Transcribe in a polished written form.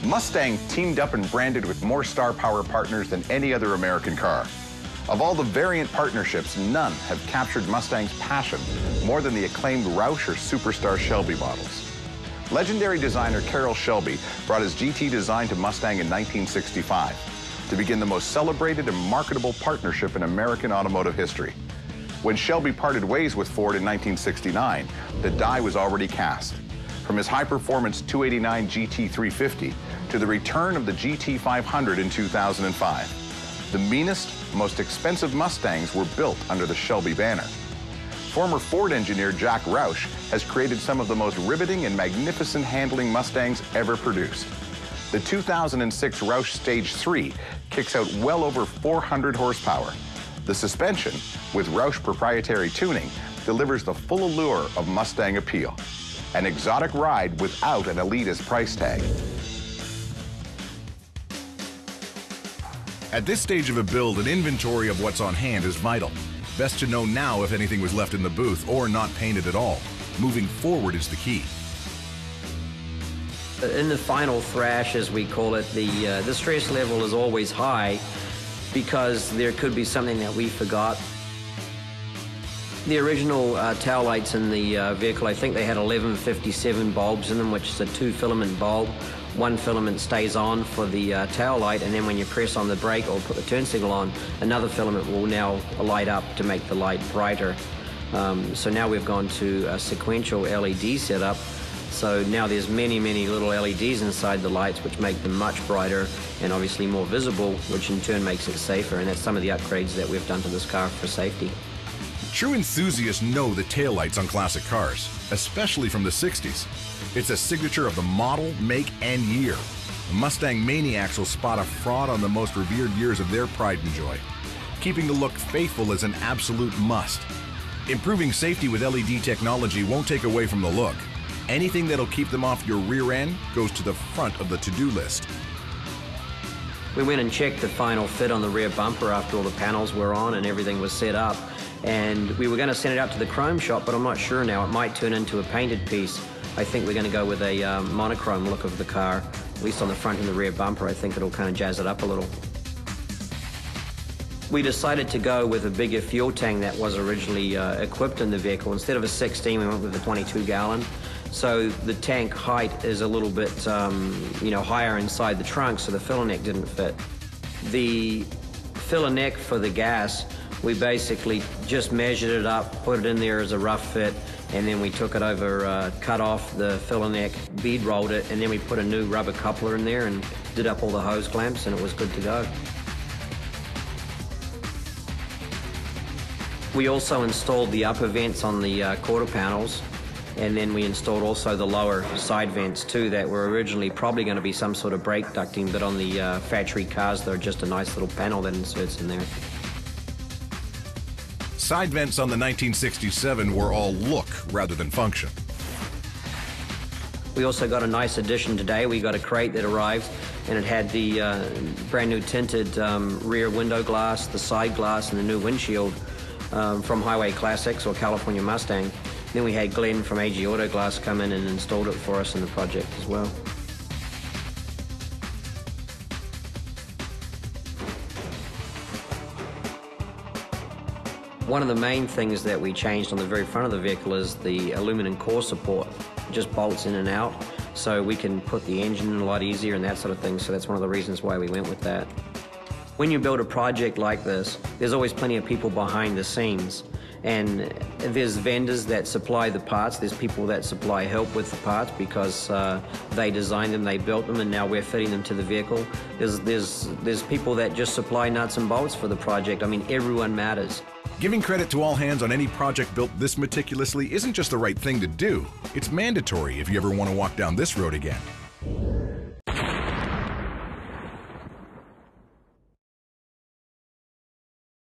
Mustang teamed up and branded with more star power partners than any other American car. Of all the variant partnerships, none have captured Mustang's passion more than the acclaimed Roush or Superstar Shelby models. Legendary designer Carroll Shelby brought his GT design to Mustang in 1965 to begin the most celebrated and marketable partnership in American automotive history. When Shelby parted ways with Ford in 1969, the die was already cast. From his high-performance 289 GT350 to the return of the GT500 in 2005, the meanest, most expensive Mustangs were built under the Shelby banner. Former Ford engineer Jack Roush has created some of the most riveting and magnificent handling Mustangs ever produced. The 2006 Roush Stage 3 kicks out well over 400 horsepower. The suspension, with Roush proprietary tuning, delivers the full allure of Mustang appeal. An exotic ride without an elitist price tag. At this stage of a build, an inventory of what's on hand is vital. Best to know now if anything was left in the booth or not painted at all. Moving forward is the key. In the final thrash, as we call it, the stress level is always high because there could be something that we forgot. The original tail lights in the vehicle, I think they had 1157 bulbs in them, which is a 2-filament bulb. One filament stays on for the tail light, and then when you press on the brake or put the turn signal on, another filament will now light up to make the light brighter. So now we've gone to a sequential LED setup. So now there's many, many little LEDs inside the lights, which make them much brighter and obviously more visible, which in turn makes it safer. And that's some of the upgrades that we've done to this car for safety. True enthusiasts know the taillights on classic cars, especially from the 60s. It's a signature of the model, make, and year. Mustang maniacs will spot a fraud on the most revered years of their pride and joy. Keeping the look faithful is an absolute must. Improving safety with LED technology won't take away from the look. Anything that'll keep them off your rear end goes to the front of the to-do list. We went and checked the final fit on the rear bumper after all the panels were on and everything was set up. And we were going to send it out to the chrome shop, but I'm not sure now. It might turn into a painted piece. I think we're going to go with a monochrome look of the car, at least on the front and the rear bumper. I think it'll kind of jazz it up a little. We decided to go with a bigger fuel tank that was originally equipped in the vehicle. Instead of a 16, we went with a 22-gallon. So the tank height is a little bit, higher inside the trunk, so the filler neck didn't fit. The filler neck for the gas, we basically just measured it up, put it in there as a rough fit, and then we took it over, cut off the filler neck, bead rolled it, and then we put a new rubber coupler in there and did up all the hose clamps, and it was good to go. We also installed the upper vents on the quarter panels, and then we installed also the lower side vents too that were originally probably going to be some sort of brake ducting, but on the factory cars they're just a nice little panel that inserts in there. Side vents on the 1967 were all look rather than function. We also got a nice addition today. We got a crate that arrived, and it had the brand new tinted rear window glass, the side glass, and the new windshield from Highway Classics or California Mustang. Then we had Glenn from AG Auto Glass come in and installed it for us in the project as well. One of the main things that we changed on the very front of the vehicle is the aluminum core support. It just bolts in and out, so we can put the engine in a lot easier and that sort of thing, so that's one of the reasons why we went with that. When you build a project like this, there's always plenty of people behind the scenes. And there's vendors that supply the parts, there's people that supply help with the parts because they designed them, they built them, and now we're fitting them to the vehicle. There's people that just supply nuts and bolts for the project. I mean, everyone matters. Giving credit to all hands on any project built this meticulously isn't just the right thing to do. It's mandatory if you ever want to walk down this road again.